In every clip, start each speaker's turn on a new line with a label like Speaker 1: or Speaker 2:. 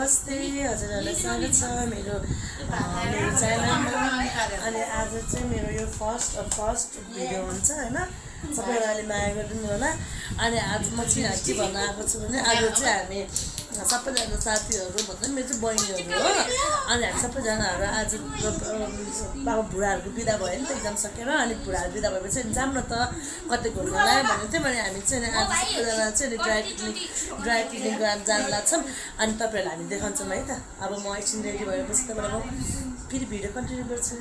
Speaker 1: नमस्ते हजुरहरूलाई स्वागत छ मेरो च्यानलमा अनि आज चाहिँ मेरो यो फर्स्ट भिडियो हुन्छ हैन सबैजनाले माया गरिदिनु होला अनि आज म चाहिँ के भन्न आएको छु भने आज चाहिँ हामी सबैजना साथीहरू भन्दा मेरो चाहिँ बहिनीहरू हो अनि हामी सबैजनाहरू आज बाबा बुढाहरूको बिदा भयो नि त एक्जाम सकेर अनि बुढाहरू बिदा भएपछि जाम न त कतै घुम्नलाई भनेको थियो भने हामी चाहिँ आज सबैजना चाहिँ ड्राई क्लिनिङ गर्न जान लाग्छौँ अनि तपाईँहरूलाई हामी देखाउँछौँ है त अब म एकछिन रेडी भएपछि तपाईँलाई म फेरि भिडियो कन्टिन्यू गर्छु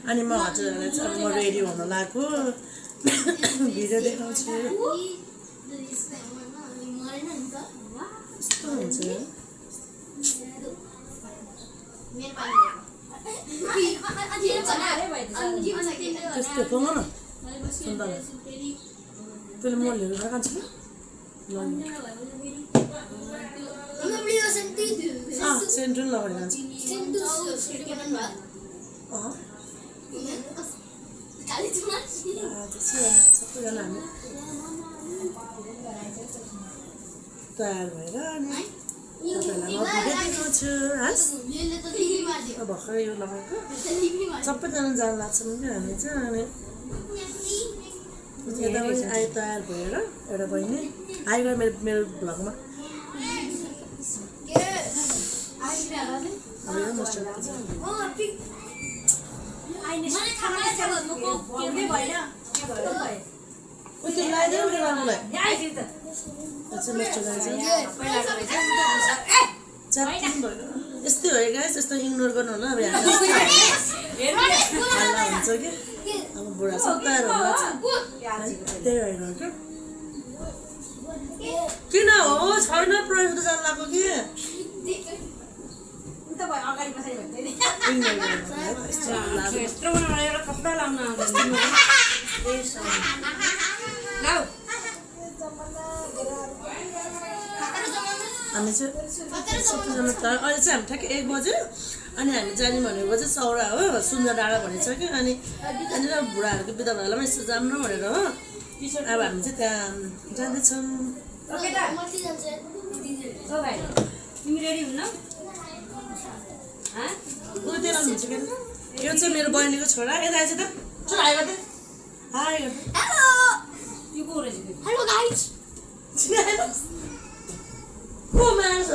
Speaker 1: अनि म हजुरहरूलाई चाहिँ अब म रेडी हुन लाग्यो भिडियो देखाउँछु यस्तो हुन्छ त्यस्तो पाउनु न सुन्दा तैँले म लिएर खान्छ सेन्ट्रल लगाएर जान्छ सबैजना हामी तयार भएर अनि तपाईँहरूलाई म भिडियो देखाउँछु हस् भर्खरै यो लगाएको सबैजना जान लाग्छौँ कि हामी चाहिँ अनि यता पनि आयो तयार भएर एउटा बहिनी आइगयो मेरो भ्लगमा यस्तै हो गाइस यस्तो इग्नोर गर्नु होला अब हल्ला हुन्छ कि अब बुढा सब तयार हुनु त्यही होइन किन हो छैन प्रयोग त जान लाग्यो कि हामी चाहिँ सबैजना तयार अहिले चाहिँ हामी ठ्याक्कै 1 बज्यो अनि हामी जाने भनेको चाहिँ सौरा हो सुन्दर डाँडा भनेको छ कि अनि त्यहाँनिर बुढाहरूको बिदा भएलामा यस्तो जाम न भनेर हो अब हामी चाहिँ त्यहाँ जाँदैछौँ यो चाहिँ मेरो बहिनीको छोरा यता आएछ त चल हाई गर्दै हाई गर्दै हेलो गाइस को मान्छ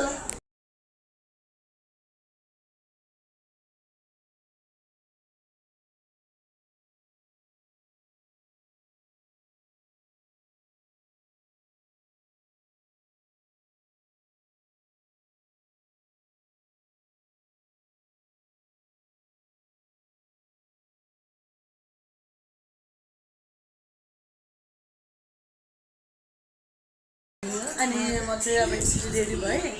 Speaker 1: अनि म चाहिँ अब यसरी रेडी भएँ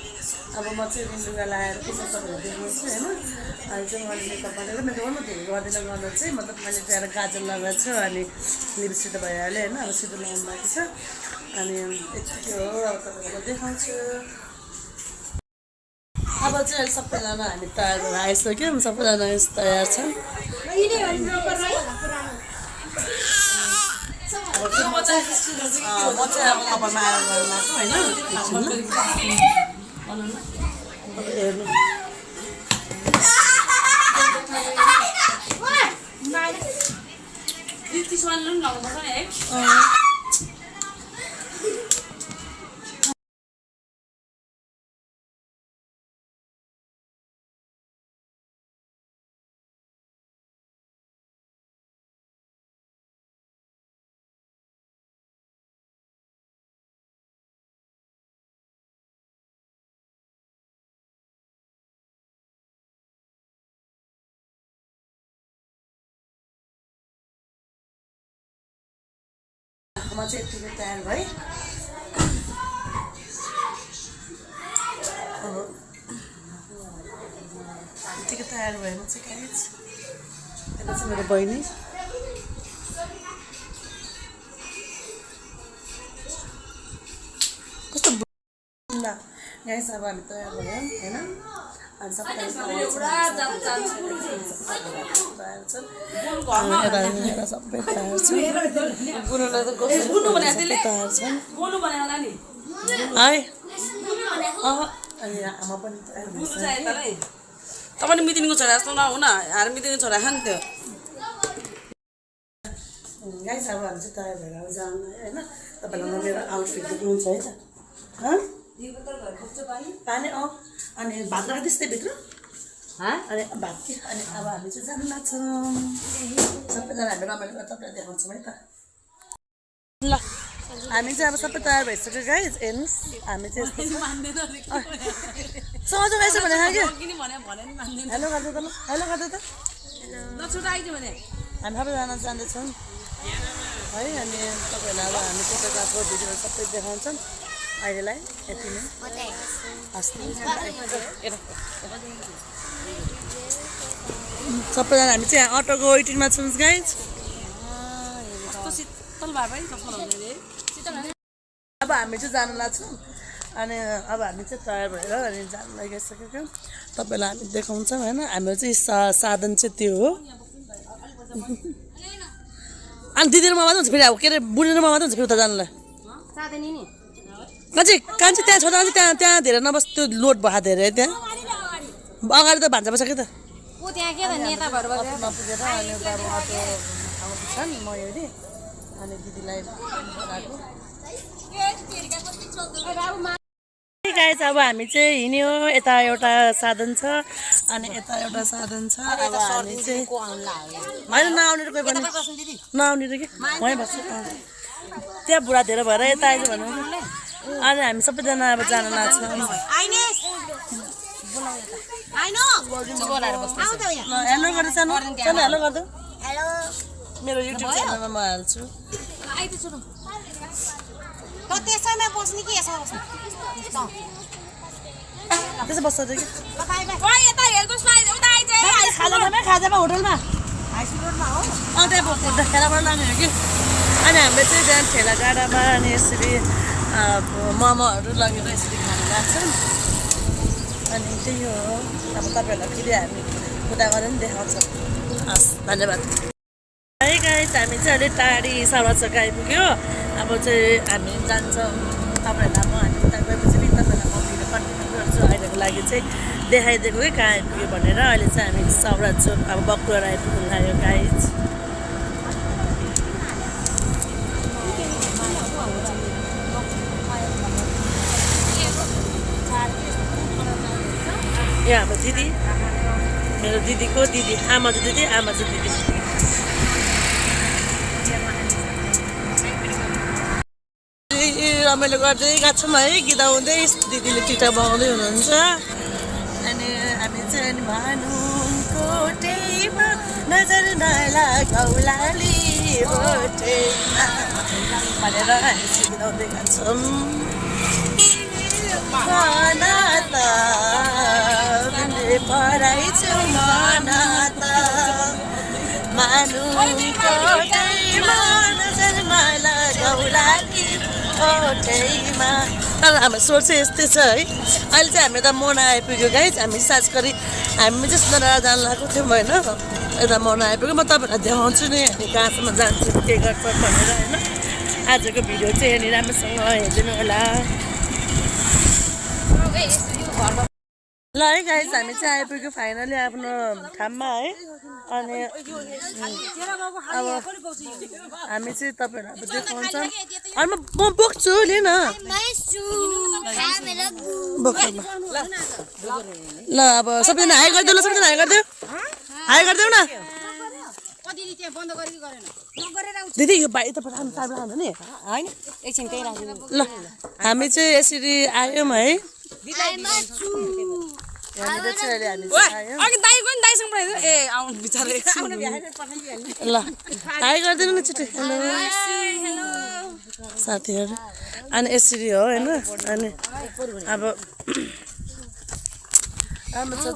Speaker 1: अब म चाहिँ लुगा लगाएर त्यसो तपाईँहरू देख्नुहोस् होइन अहिले चाहिँ मैले मेकअप गरेर मेकअप म धेरै गर्दिनँ गर्दा चाहिँ मतलब मैले त्यहाँ गाजर लगाएको छु अनि लिपस्टिक त भइहाल्यो होइन अब सिधो लगाउनु बाँकी छ अनि यतिकै हो अब तपाईँहरूलाई देखाउँछु अब चाहिँ सबैजना हामी तयार भएर आइसक्यौँ सबैजना तयार छ म चाहिँ अब कपालमा आएर गर्न लाग्छु होइन हेर्नु म चाहिँ यतिकै तयार भएँ यतिकै तयार भएँ म चाहिँ गाइस यता चाहिँ मेरो बहिनी कस्तो गाइस अब हामी तयार भयौँ होइन अनि सबैजना सबै तयार छ है अनि आमा पनि तयार
Speaker 2: गुरु चाहिँ तलै तपाईले मिटिङको छोरा जस्तो नहुन हार मिटिङको छोरा खान थियो
Speaker 1: गाइस अब हामी चाहिँ तयार भएर अब जानु हैन तपाईहरुलाई मेरो आउटफिट देख्नुहुन्छ है त ह पानी अनि भात राख्दै त्यस्तै भित्र अनि भात के अनि अब हामी चाहिँ जानु लाग्छौँ सबैजना हामी रमाइलो गरेर तपाईँलाई देखाउँछौँ है त ल हामी चाहिँ अब सबै तयार भइसक्यो गाइस हेर्नुहोस् हामी चाहिँ सहज गाइस भने क्या हेलो गर्दै त ल हेलो गर्दै त हामी सबैजना जाँदैछौँ है अनि तपाईँहरूलाई अब हामी फोटोग्राफर भिडियोहरू सबै देखाउँछौँ अहिलेलाई यति नै सबैजना हामी चाहिँ अटोको वेटिङमा छौँ गाइस अब हामी चाहिँ जानु लाग्छौँ अनि अब हामी चाहिँ तयार भएर अनि जानु लागिसकेको तपाईँलाई हामी देखाउँछौँ होइन हाम्रो चाहिँ साधन चाहिँ त्यो हो अनि दिदी र मामा हुन्छ फेरि अब के अरे बुढी र मामा हुन्छ फेरि उता जानुलाई कान्छी कान्छी त्यहाँ छोरा त्यहाँ त्यहाँ धेरै नबस् त्यो लोड भयो धेरै त्यहाँ अगाडि त भान्जा बसेको त नपुगेर अनि अब अटो आउँदैछन् म हेरेँ अनि दिदीलाई गाइस अब हामी चाहिँ हिँड्यो यता एउटा साधन छ अनि यता एउटा साधन छ अब हामी चाहिँ होइन नआउने कोही पनि नआउने कि वहीँ बस्छु त्यहाँ बुढा धेरै भएर यता आइज भनौँ अनि हामी सबैजना अब जान लाग्छौँ हेलो गर्दै सानो सानो हेलो गर्दै मेरो युट्युब च्यानलमा म हाल्छु त्यसो बस्छ कि खाजामा होटलमा त्यहाँ ठेलाबाट लाने हो कि अनि हामीले चाहिँ त्यहाँ ठेला गाडामा अनि यसरी मोमोहरू लगेर यसरी खानु लाग्छौँ अनि त्यही हो अब तपाईँहरूलाई फेरि हामी खुदा गरेर पनि देखाउँछौँ हस् धन्यवाद है गाइस हामी चाहिँ अलिक टाढी सौराचोक आइपुग्यो अब चाहिँ हामी जान्छौँ तपाईँहरूलाई म हामी उता गएपछि फेरि तपाईँहरूलाई म भिडियो कन्टिन्यू गर्छु अहिलेको लागि चाहिँ देखाइदिएको कि कहाँ आइपुग्यो भनेर अहिले चाहिँ हामी सौराचोक अब बकुलर आइपुग्नु लाग्यो गाइस यहाँ हाम्रो दिदी मेरो दिदीको दिदी आमाजु दिदी आमाजु दिदी रमाइलो गर्दै गएको छौँ है गीत आउँदै दिदीले टिका बनाउँदै हुनुहुन्छ अनि हामी चाहिँ अनि भानुको टेमा नजर नलागौलाली भोटेमा भनेर हामी चाहिँ गीत आउँदै गएको छौँ पढाइछु मानुको टेमा नजर नलागौलाली भोटेमा तर हाम्रो सोच चाहिँ यस्तै छ है अहिले चाहिँ हामी त मोना आइपुग्यो गाइस हामी साँझ गरी हामी चाहिँ सुन्दर जानु लागेको थियौँ होइन यता मोना आइपुग्यो म तपाईँहरूलाई देखाउँछु नि हामी कहाँसम्म जान्छौँ के गर्छ भनेर होइन आजको भिडियो चाहिँ हेर्ने राम्रोसँग हेरिदिनु होला ल है गाइस हामी चाहिँ आइपुग्यो फाइनली आफ्नो ठाउँमा है अनि अब हामी चाहिँ तपाईँहरू अब देखाउँछ अनि म बोक्छु लिन ल अब सबैजना हाई गरिदेऊ ल सबैजना हाई गरिदेऊ न दिदी यो बाहिर त राख्नु नि होइन एकछिन त्यही राख्नु ल हामी चाहिँ यसरी आयौँ है ल हाई गरिदिनु न छिटो हेलो साथीहरू अनि यसरी हो होइन अनि अब राम्रो छ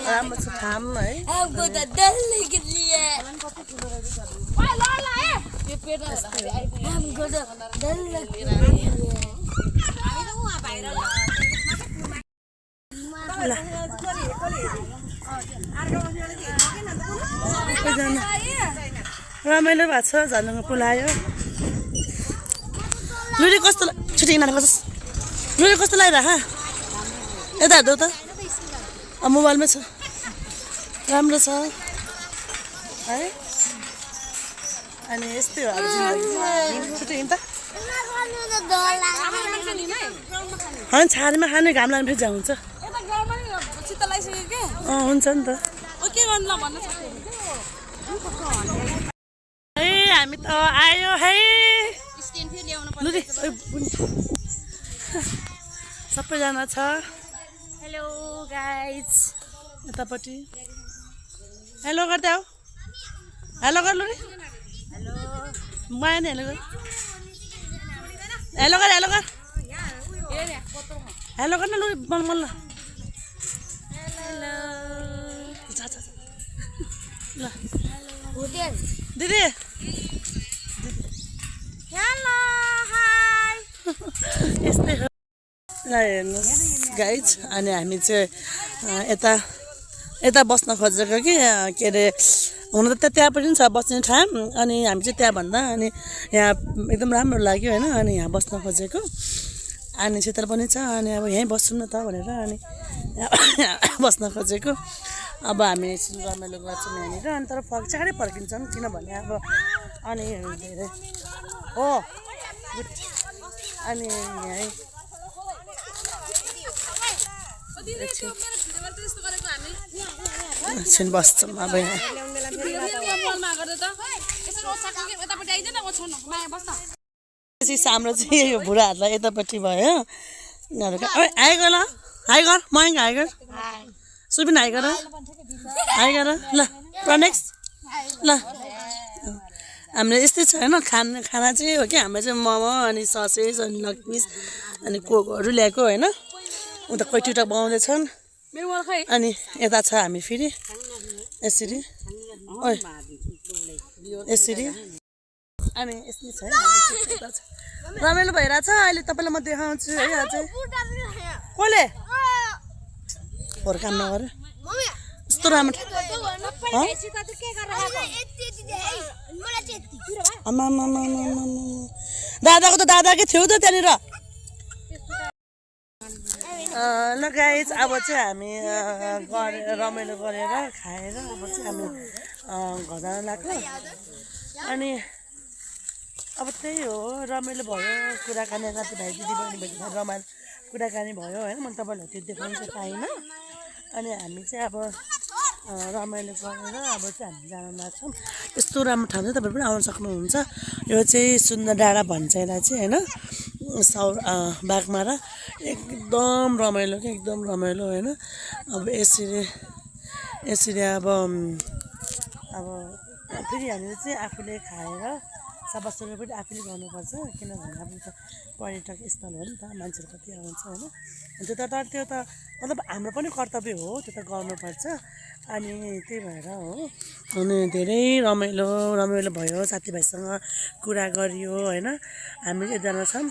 Speaker 1: राम्रो छ ठाउँ है रमाइलो भएको छ झलुङ्गो पुलायो लुरी कस्तो छिटो नानी लुरी कस्तो लगाइराख यता हेर्दौ त मोबाइलमै छ राम्रो छ है अनि यस्तै हो अब जिन्दगी छिटो हिँड त होइन छाडीमा खाने घाम लाग्ने फेरि हुन्छ हुन्छ नि त ए हामी त आयो है सबैजना छ हेलो गाइज यतापट्टि हेलो गर्दै आऊ हेलो गर लु माया नि हेलो गर हेलो गर हेलो गर हेलो गर्न लु मल्ल ल दिदी हेलो हाई यस्तै हो ल हेर्नुहोस् गाइज अनि हामी चाहिँ यता बस्न खोजेको कि के अरे हुन त त्यहाँ पनि छ बस्ने ठाउँ अनि हामी चाहिँ त्यहाँ भन्दा अनि यहाँ एकदम राम्रो लाग्यो होइन अनि यहाँ बस्न खोजेको अनि शीतल पनि छ अनि अब यहीँ बस्छौँ न त भनेर अनि यहाँ बस्न खोजेको अब हामी एकछिन रमाइलो गर्छौँ यहाँनिर अनि तर चाँडै फर्किन्छौँ किनभने अब अनि धेरै हो अनि यहीँ एकछिन बस्छौँ अब यहाँ हाम्रो चाहिँ यो बुढाहरूलाई यतापट्टि भयो आइगर ल आइगर महेङ्ग आइगर सुबिन आइगर आइगर ल प्रनेक्स ल हाम्रो यस्तै छ होइन खाना चाहिँ हो कि हाम्रो चाहिँ मोमो अनि ससेज अनि लकपिस अनि कोकहरू ल्याएको होइन उता कोही टुटा बनाउँदैछन् अनि यता छ हामी फेरि यसरी यसरी अनि यस्तै छ रमाइलो भइरहेछ अहिले तपाईँलाई म देखाउँछु है अझै कसले अरू काम नगर यस्तो राम्रो दादाको त दादाकै थियो त त्यहाँनिर ल गाइज अब चाहिँ हामी रमाइलो गरेर खाएर अब चाहिँ हामी घर जान लाग्यो अनि अब त्यही हो रमाइलो भयो कुराकानी साथीभाइ दिदीबहिनी भेट्दा रमाइलो कुराकानी भयो होइन मैले तपाईँलाई त्यो देखाउनु चाहिँ पाइनँ अनि हामी चाहिँ अब रमाइलो गरेर अब चाहिँ हामी जान लाग्छौँ यस्तो राम्रो ठाउँ चाहिँ तपाईँहरू पनि आउन सक्नुहुन्छ यो चाहिँ सुन्दर डाँडा भन्छ यसलाई चाहिँ होइन बाघमारा एकदम रमाइलो क्या एकदम रमाइलो होइन अब यसरी अब फेरि हामीले चाहिँ आफूले खाएर सफासुग्घर पनि आफूले गर्नुपर्छ किनभने अब त पर्यटक स्थल हो नि त मान्छेहरू कति आउँछ होइन त्यो त मतलब हाम्रो पनि कर्तव्य हो त्यो त गर्नुपर्छ अनि त्यही भएर हो अनि धेरै रमाइलो भयो साथीभाइसँग कुरा गरियो होइन हामी एकजना छौँ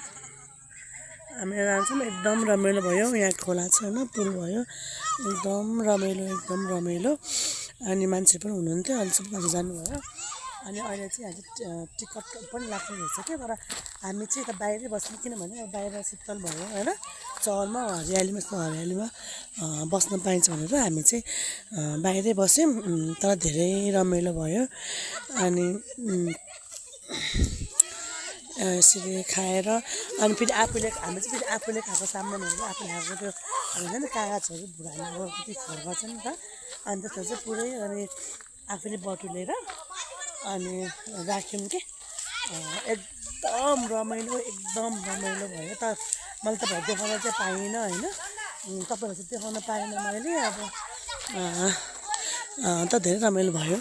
Speaker 1: एकदम रमाइलो भयो यहाँ खोला छ होइन पुल भयो एकदम रमाइलो अनि मान्छे पनि हुनुहुन्थ्यो अनि सबैजना जानुभयो अनि अहिले चाहिँ हामी टिकट पनि लाग्ने रहेछ क्या तर हामी चाहिँ यता बाहिरै बस्छौँ किनभने बाहिर शीतल भयो होइन चौरमा हरियालीमा बस्न पाइन्छ भनेर हामी चाहिँ बाहिरै बस्यौँ तर धेरै रमाइलो भयो अनि यसरी खाएर अनि फेरि हामी चाहिँ फेरि आफूले खाएको सामानहरू आफूले खाएको त्यो हुन्छ नि कागजहरू बुढाले अब कति फर्काउँछ नि त अनि त्यसमा चाहिँ पुरै अनि आफूले बटुलेर अनि राख्यौँ कि एकदम रमाइलो भयो त मैले तपाईँहरू देखाउन चाहिँ पाइनँ होइन तपाईँहरू चाहिँ देखाउन पाइनँ मैले अब त धेरै रमाइलो भयो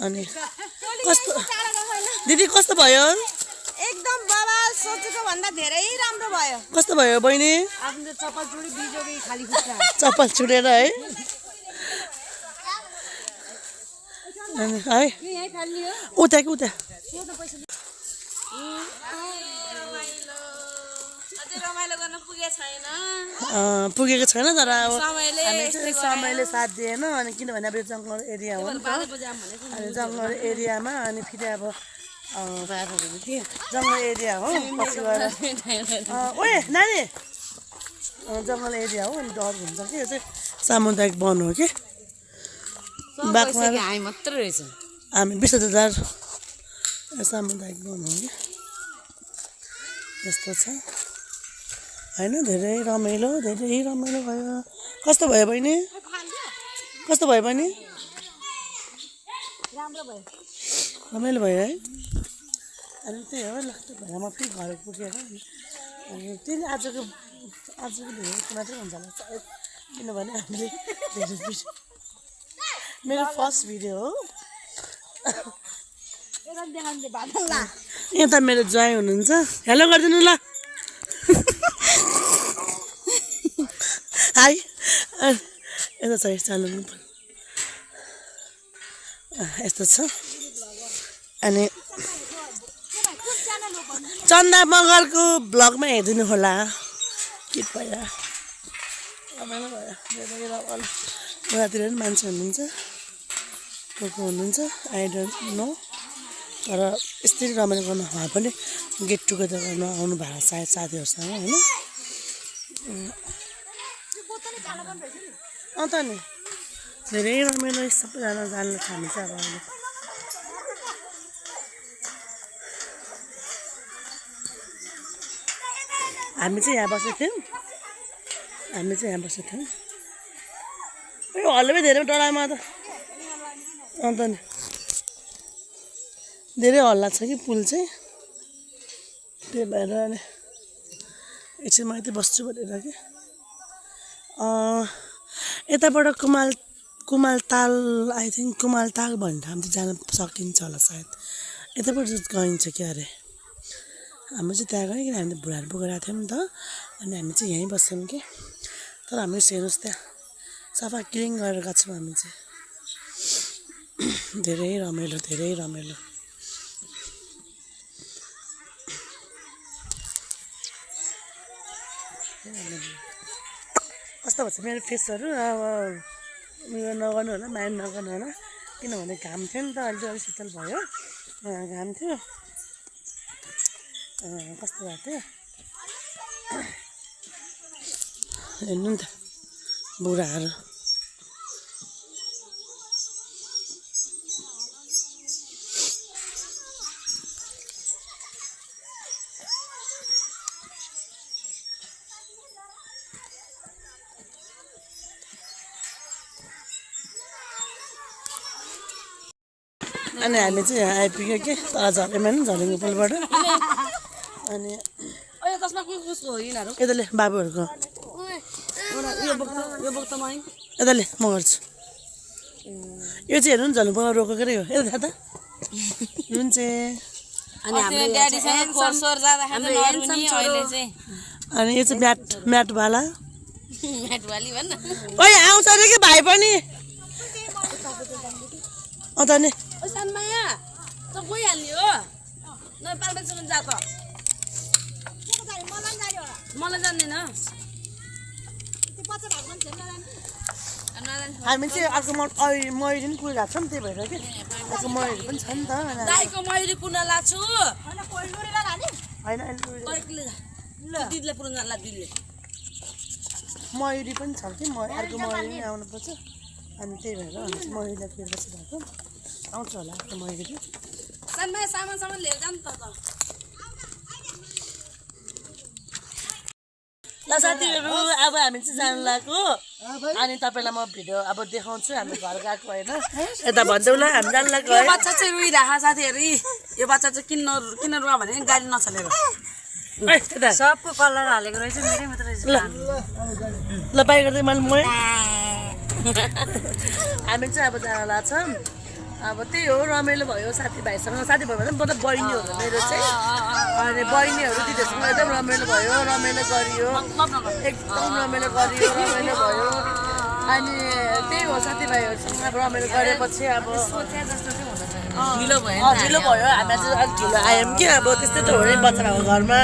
Speaker 1: अनि दिदी कस्तो भयो
Speaker 3: एकदम बाबा सोचेको भन्दा धेरै राम्रो भयो
Speaker 1: कस्तो भयो बहिनी
Speaker 3: आफ्नो चप्पल चुडी बिजोगी खाली खुट्टा
Speaker 1: चप्पल चुडेर है अनि है उता पुगेको छैन तर अब समयले साथ दिएन अनि किनभने अब यो जङ्गल एरिया हो नि त अनि जङ्गल एरियामा अनि फेरि अब जङ्गल एरिया हो पछि गएर ओए नानी जङ्गल एरिया हो अनि डर हुन्छ कि यो चाहिँ सामुदायिक वन हो कि
Speaker 2: हामी मात्रै रहेछ
Speaker 1: हामी 20,000 सामुदायिक वन हो कि यस्तो छ होइन धेरै रमाइलो भयो कस्तो भयो बहिनी कस्तो भयो बहिनी रमाइलो भयो है अनि त्यही हो ल त्यो भएर म फेरि घर पुगेर अनि त्यही आजको भिडियो मात्रै हुन्छ होला सायद किनभने हामीले धेरै भिडियो मेरो फर्स्ट भिडियो हो यहाँ त मेरो ज्वाइँ हुनुहुन्छ हेलो गरिदिनु ल हाई यता छ चालु यस्तो छ अनि चन्दा मगरको ब्लगमा हेरिदिनु होला के भयो रमाइलो भयो धेरै रमाइलो उतातिर पनि मान्छे हुनुहुन्छ को हुनुहुन्छ आई डोन्ट नो तर यसरी रमाइलो गर्न उहाँ पनि गेट टुगेदर गर्न आउनु भएको सायद साथीहरूसँग होइन त नि धेरै रमाइलो सबैजना जान्नु थाल्छ अब अहिले हामी चाहिँ यहाँ बसेको थियौँ ए हल्लै धेरै डरामा त अन्त नि धेरै हल्ला छ कि पुल चाहिँ त्यही भएर अनि एकछिन म यतै बस्छु भनेर कि यताबाट कुमालताल आई थिङ्क कुमालताल भन्ने ठाउँ चाहिँ जान सकिन्छ होला सायद यताबाट गइन्छ क्या अरे हामी चाहिँ त्यहाँ गयौँ किन हामी त बुढाहरू पुगेर आएको थियौँ नि त अनि हामी चाहिँ यहीँ बस्यौँ कि तर हामी हेर्नुहोस् त्यहाँ सफा क्लिन गरेर गएको छौँ हामी चाहिँ धेरै रमाइलो कस्तो भन्छ मेरो फेसहरू अब उयो नगर्नु होला माइन्ड नगर्नु होला किनभने घाम थियो नि त अहिले चाहिँ अलिक शीतल भयो घाम थियो कस्तो भएको थियो हेर्नु नि त बुढाहरू अनि हामी चाहिँ यहाँ आइपुग्यो कि तल झरेमा नि झरेको पुलबाट अनि यताले बाबुहरूको यताले म गर्छु यो चाहिँ हेर्नु नि झल्नु पुल रोकेकै हो यता त जुन चाहिँ अनि यो चाहिँ म्याटवाला ओइ आउँछ अरे कि भाइ पनि अन्त नि
Speaker 2: मलाई जान्दैन
Speaker 1: हामी चाहिँ अर्को मयुरी पनि कुदिरहेको छौँ त्यही भएर कि अर्को मयुरी पनि छ नि त
Speaker 2: दाइको मयुरी कुन लाछु
Speaker 1: होइन मयुरी पनि छ कि अर्को मयुरी पनि आउनुपर्छ अनि त्यही भएर मयुरीलाई फेरि बसिरहेको आउँछ होला अर्को मयुरी
Speaker 2: सामान लिएर जानु त
Speaker 1: ल साथीहरू अब हामी चाहिँ जानु लाग्यो अनि तपाईँलाई म भिडियो अब देखाउँछु हामी घर गएको होइन यता भन्छौँ ल हामी जानु लाग्यो
Speaker 2: यो बच्चा चाहिँ रुइरहेको साथीहरू यो बच्चा चाहिँ किन रुवा भने गाडी नचलेर
Speaker 3: सबको कलर हालेको रहेछ मेरै मात्र रहेछ
Speaker 1: ल बाई गर्दै मैले हामी चाहिँ अब जान लाग्छौँ अब त्यही हो रमाइलो भयो साथीभाइसँग साथीभाइ भन्दा मतलब बहिनीहरू मेरो चाहिँ अनि बहिनीहरू दिदीहरूसँग एकदम रमाइलो भयो रमाइलो गरियो एकदम रमाइलो भयो अनि त्यही हो साथीभाइहरूसँग अब रमाइलो गरेपछि अब ढिलो भयो हामी चाहिँ अलिक ढिलो आयौँ कि अब त्यस्तै त हो नि बच्चा भएको घरमा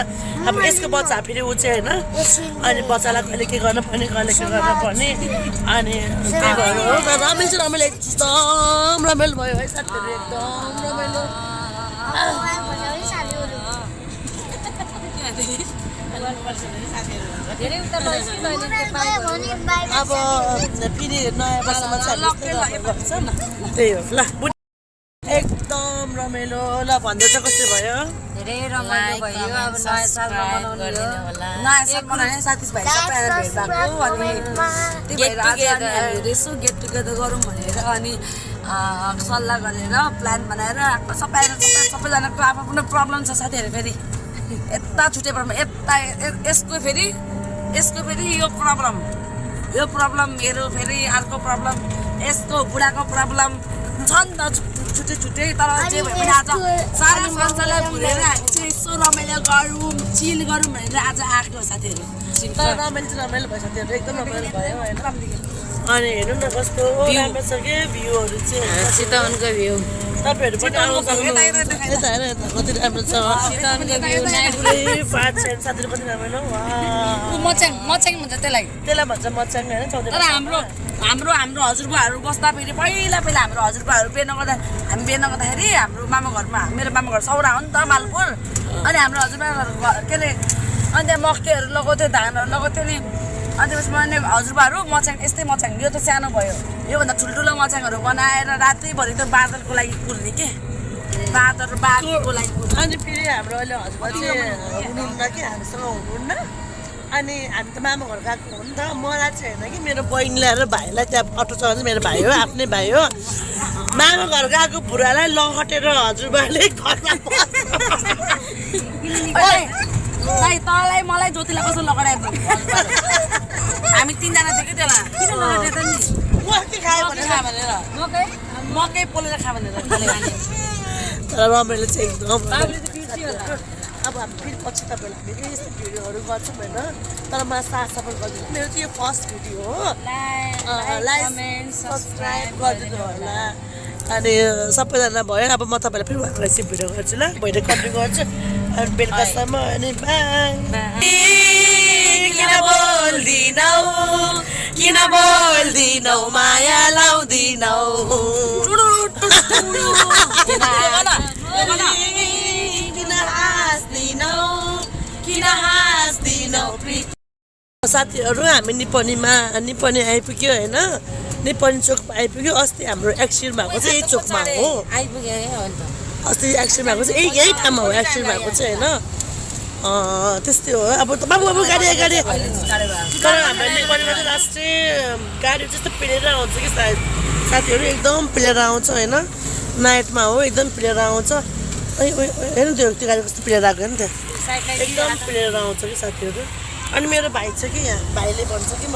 Speaker 1: अब यसको बच्चा फेरि ऊ चाहिँ होइन अनि बच्चालाई कहिले के गर्न पर्ने कहिले के गर्न पर्ने अनि त्यही भएर हो तर रमाइलो एकदम रमाइलो भयो है साथीहरू एकदम रमाइलो अब फेरि नयाँ वर्षमा चाहिँ त्यही हो ल एकदम रमाइलो ल भन्दै चाहिँ कस्तो भयो
Speaker 2: धेरै रमाइलो भयो अब नयाँ साल मनाउने हो नयाँ साल मनाउने साथीभाइ सबैजना भेट भएको अनि त्यही भएर आज हामीहरू यसो गेट टुगेदर गरौँ भनेर अनि सल्लाह गरेर प्लान बनाएर सबैजनाको आफ्नो प्रब्लम छ साथीहरू फेरि यता छुट्टै प्रब्लम यता यसको फेरि यो प्रब्लम मेरो फेरि अर्को प्रब्लम यसको बुढाको प्रब्लम छ नि त छुट्टै तर जे भए पनि आज सारा संसारलाई भुलेर हामी चाहिँ यसो रमाइलो गरौँ चिल गरौँ भनेर आज आएको साथीहरू
Speaker 1: तर रमाइलो चाहिँ रमाइलो भयो साथीहरू एकदम रमाइलो भयो होइन अनि हेर्नु न कस्तो राम्रो छ कि भ्यूहरू चाहिँ
Speaker 4: चितवनको भ्यू
Speaker 1: तपाईँहरू पनि कति राम्रो छ पार्ट छैन साथीहरू कति रमाइलो
Speaker 2: मच्याङ भन्छ त्यसलाई
Speaker 1: भन्छ मचाङ होइन
Speaker 2: तर हाम्रो हजुरबाहरू बस्दा फेरि पहिला हाम्रो हजुरबाहरू बिहे नगर्दाखेरि हाम्रो मामा घरमा मेरो मामा घर सौरा हो नि त मालपुर अनि हाम्रो हजुरबाहरू के अरे अनि त्यहाँ मकैहरू लगाउँथ्यो धानहरू लगाउँथ्यो नि अनि त्यसमा अनि हजुरबाहरू मच्याङ यस्तै मच्याङ यो त सानो भयो योभन्दा ठुल्ठुलो मच्याङहरू बनाएर रातिभरि त बादलको लागि कुल्ने के बादलको लागि
Speaker 1: अनि फेरि हाम्रो अहिले हजुरबा चाहिँ हुनुहुन्न कि हामीसँग हुनुहुन्न अनि हामी त मामा घर गएको हो नि त मलाई चाहिँ होइन कि मेरो बहिनीलाई र भाइलाई त्यहाँ अटो चलाउँछ मेरो भाइ हो आफ्नै भाइ हो मामा घर गएको बुढालाई लखटेर हजुरबाले घरमा
Speaker 2: तँलाई मलाई ज्योतिलाई कसो लगाएर हामी तिनजना थियो कि त्यसलाई किन लगाएर त नि
Speaker 1: मकै खायो भनेर
Speaker 2: मकै पोलेर खा भनेर
Speaker 1: तर रमाइलो चाहिँ एकदम अब हामी फेरि पछि तपाईँलाई हामी यस्तो भिडियोहरू गर्छौँ होइन तर मलाई साथ सपोर्ट गरिदिनु मेरो चाहिँ यो फर्स्ट भिडियो हो लाइक सब्सक्राइब गरिदिनु होला अनि सबैजना भयो अब म तपाईँलाई फेरि उहाँको लागि भिडियो गर्छु ल भइदियो कन्टिन्यू गर्छु अनि बेलुकासम्म अनि किन बोल्दिनौ माया लाउँदिनौ साथीहरू हामी निपनी आइपुग्यो होइन निपनी चोकमा आइपुग्यो अस्ति हाम्रो एक्सिडेन्ट भएको चाहिँ यही चोकमा हो अस्ति एक्सिडेन्ट भएको चाहिँ यही ठाउँमा हो एक्सिडेन्ट भएको चाहिँ होइन त्यस्तै हो अब बाबु गाडी तर हाम्रो नेपालीमा चाहिँ लास्टै गाडी त्यस्तो पिलेर आउँछ कि साथीहरू एकदम पिलेर आउँछ होइन नाइटमा हो एकदम पिलेर आउँछ हेर्नु त्यो गाडी कस्तो पिलेर आएको नि त एकदम पिलेर आउँछ कि साथीहरू अनि मेरो भाइ छ कि यहाँ भाइले भन्छ कि